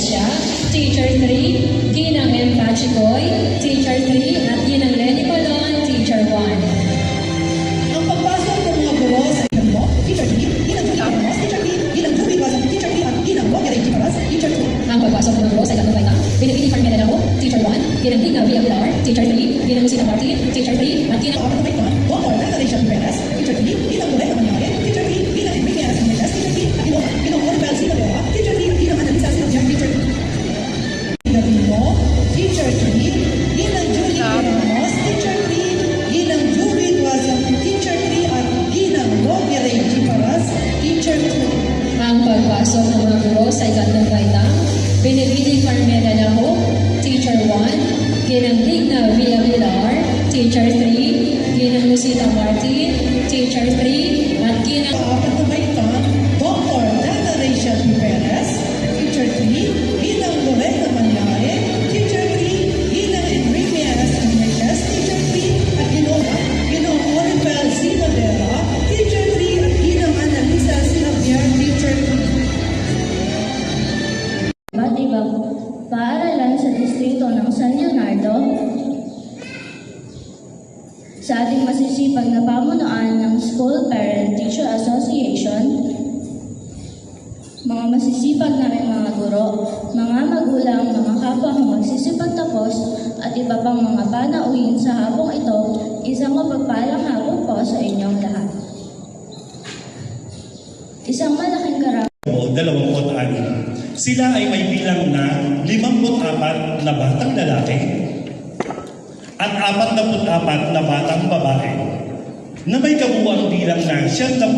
Valencia, Teacher 3, Ginang M. Pachicoy, Teacher 3, at Ginang Lenny Balon, Teacher 1. Ang pagpasok ng mga guro sa ilang mo, Teacher 3, Ginang Julie Ramos, Teacher 3, Ginang Julie Wasam, Teacher 3, at Ginang Roger Jimaras, Teacher 2. Ang pagpasok ng mga guro sa ilang baita, Pinipili Carmela Laho, Teacher 1, Ginang Digna V. Aguilar, Teacher 3, Ginang Lucina Martin, Teacher 3, at Ginang Ang pagpasok ng Dr. Natalesha Perez, Teacher 3, Ginang Lorena Manyares, Teacher 3, Ginang Enrique Aras Mendes, Teacher 3, at Ginang Oribel Sinadera, Teacher 3, at Ginang Annalisa Sinadera, Teacher 2. Ginang Lino, Teacher 3, Ginang Julie Ramos, Teacher 3, Ginang Julie Wasam, Teacher 3, at Ginang Roger Jimaras, Teacher 2. ang pagpasok ng mga guro sa ikatlong baita, Pinipili Carmela Laho, Teacher 1, Ginang Digna V. Aguilar, Teacher 3, Ginang Lucina Martin, Teacher 3, at Ginang Apat na baita, Dr. Natalesha Perez, Teacher 3, Ginang Lorena Manyares, Teacher 3, Ginang Enrique Aras Mendes, Teacher 3, at Ginang Oribel Sinadera, Teacher 3, at Ginang Annalisa Sinadera, Teacher 2. Iba't ibang paaralan sa distrito ng San Leonardo sa ating masisipag na pamunuan ng School Parent Teacher Association, mga masisipag naming mga guro, mga magulang, mga kapwa magsisipag tapos, at iba pang mga panauhin sa hapong ito, isang mapagpalang hapon po sa inyong lahat. Isang malaking karangalan 26. Sila ay may bilang na 54 na batang lalaki at 44 na batang babae na may kabuuang bilang na 78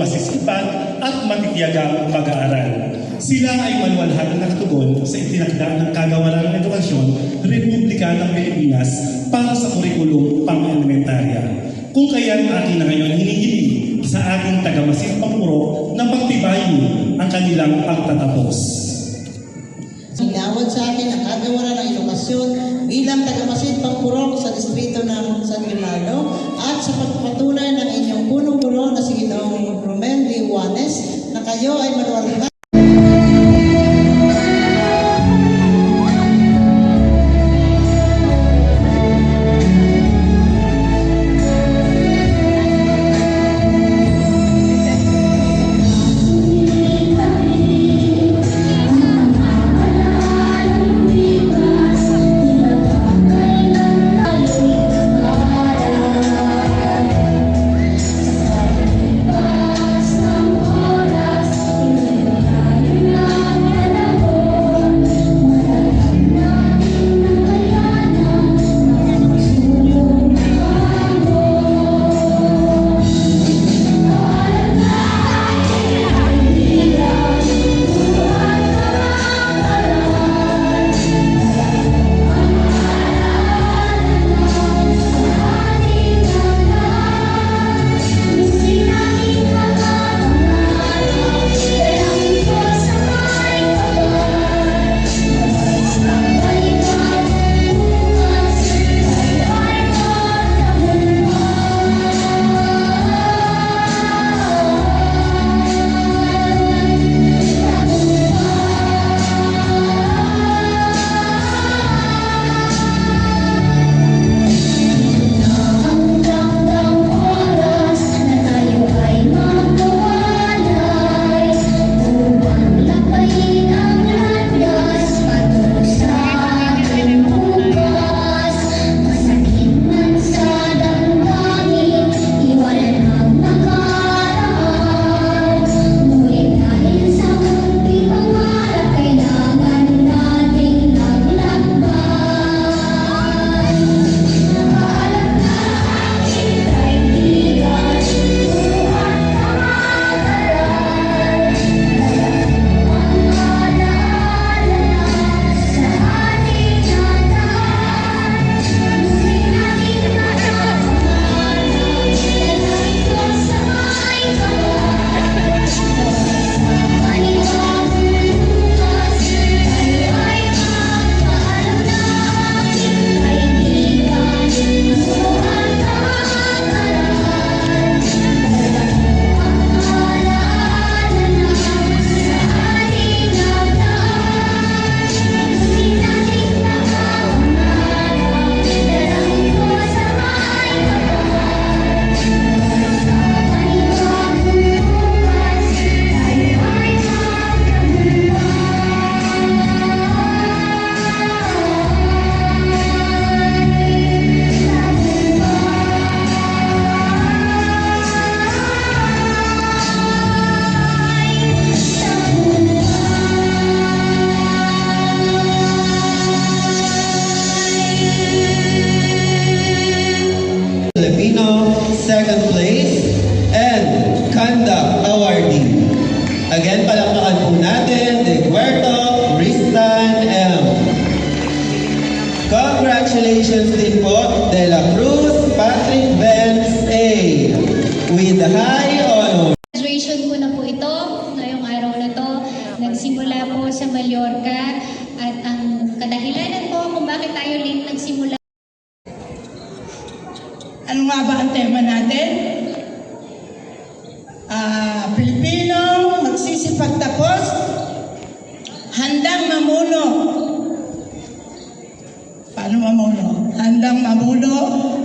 masisipag at matitiyagang mag-aaral. Sila ay maluwalhati na katugon sa itinakda ng Kagawaran ng Edukasyon, Republika ng Pilipinas para sa kurikulum pang-elementarya. Kung kaya't atin na ngayon hinihiling sa ating taga-Masid Pampuro na pagtibayin ang kanilang pagtatapos. Sinawad sa akin ang Kagawaran ng Edukasyon bilang taga-Masid Pampurok sa distrito ng San Leonardo at sa pagpapatunay ng inyong punong guro na si Ginoong Romel D. Juanes na kayo ay maluwalhati palakpakan po natin De Huerto Ristan M. Congratulations din po De La Cruz Patrick Benz A. with high honor. Graduation ko na po ito, ngayong araw na to. Nagsimula po sa Mallorca at ang kadahilanan po kung bakit tayo late nagsimula. Ano nga ba ang tema natin? Pilipino magsisipagtapos, handang mamuno. Paano mamuno? Handang mamuno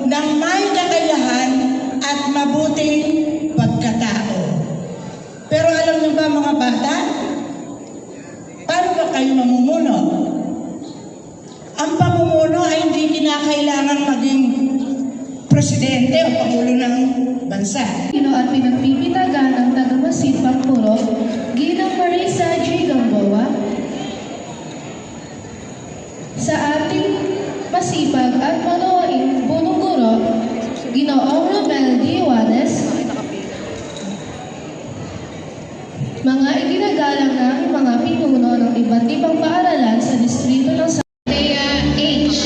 ng may kakayahan at mabuting pagkatao. Pero alam niyo ba mga bata, paano ba kayo mamumuno? Ang pamumuno ay hindi kinakailangan maging presidente o pangulo ng bansa. At pinagpipitagan ng taga-Masipag Purok, Ginang Marisa G. Gamboa, sa ating masipag at manuwaing punong guro, Ginoong Romel D. Juanes, mga iginagalang ng mga pinuno ng iba't ibang paaralan sa distrito ng Thea H.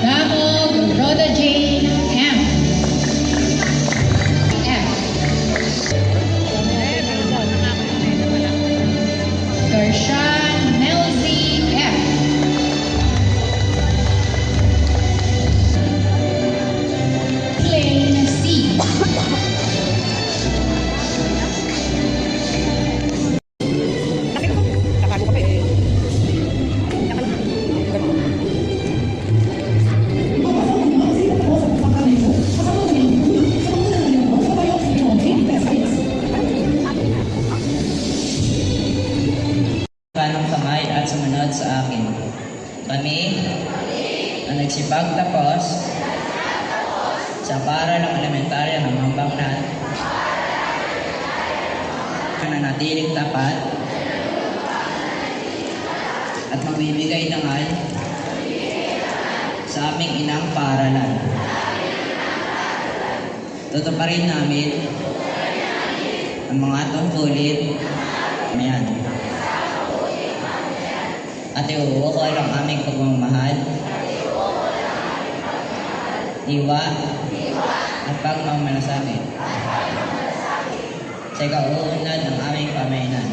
Damog Rhoda Jane M. F. Gershan Melzy F. Plain C. Kanang kamay at sumunod sa akin. Kami ang nagsipagtapos sa paral ng elementarya ng Mambangnan, nanatiling tapat at magbibigay dangal sa aming inang paaralan. Tutuparin namin ang mga tungkulin mayan. At iuukol ang aming pagmamahal, diwa, at pagmamalasakit sa ikauunlad ng aming pamayanan.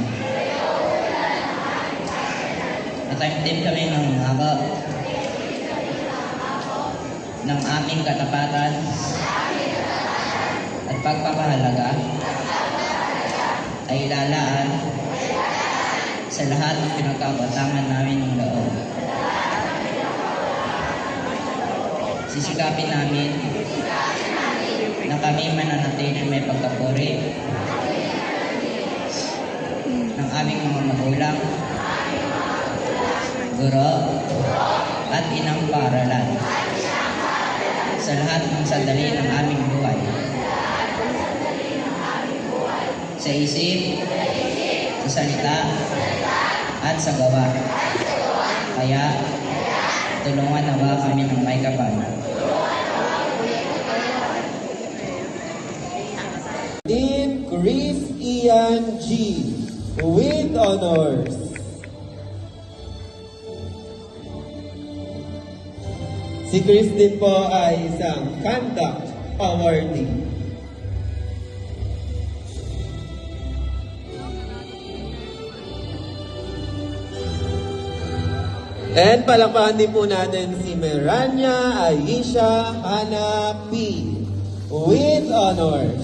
At taimtim kami ng ngako ng aming katapatan at pagpapahalaga ay ilalaan sa lahat ng pinagkabatangan namin ng loob. Sisikapin namin na kami mananatiling may pagkapuri ng aming mga magulang, guro, at inang paaralan sa lahat ng sandali ng aming buhay. Sa isip, sa salita, at sa gawa. Kaya, tulungan nawa kami ng may kapal. Dean Chris Ian G. with honors. Si Chris din po ay isang conduct awardee. And palakpakan din po natin si Merania Aisha Hana P. with honors.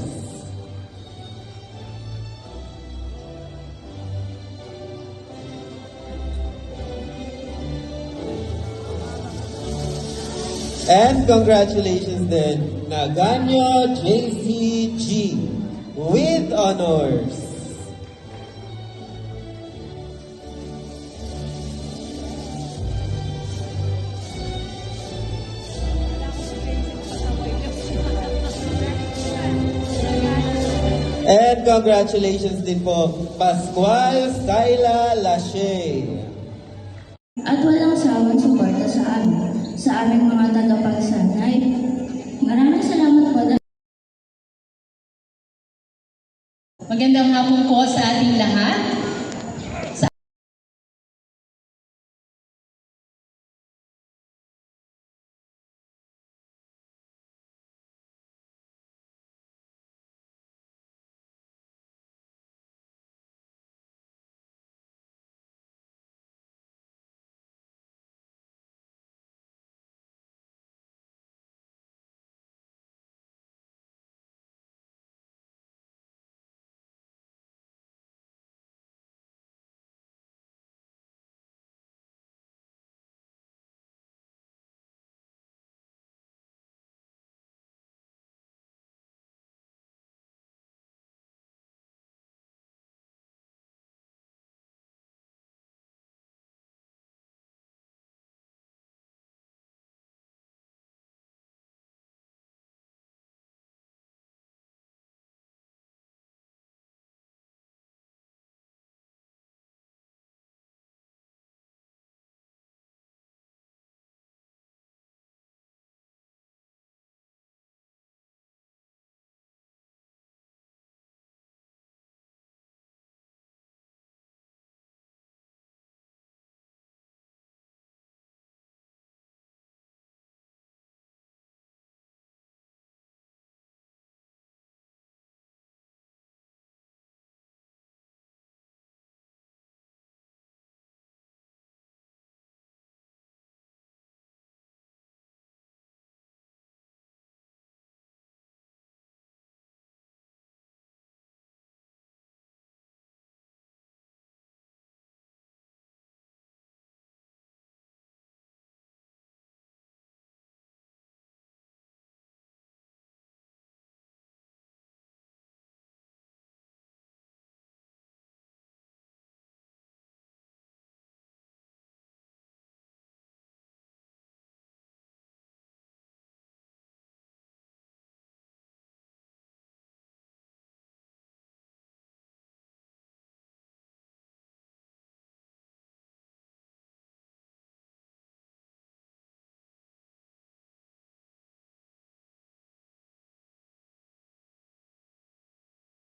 And congratulations din Naganyo JC G. with honors. And congratulations din po, Pascual Styla Lashe. at walang sawang suporta sa amin, sa aming mga tagapagsanay. Maraming salamat po. Magandang hapon po sa ating lahat.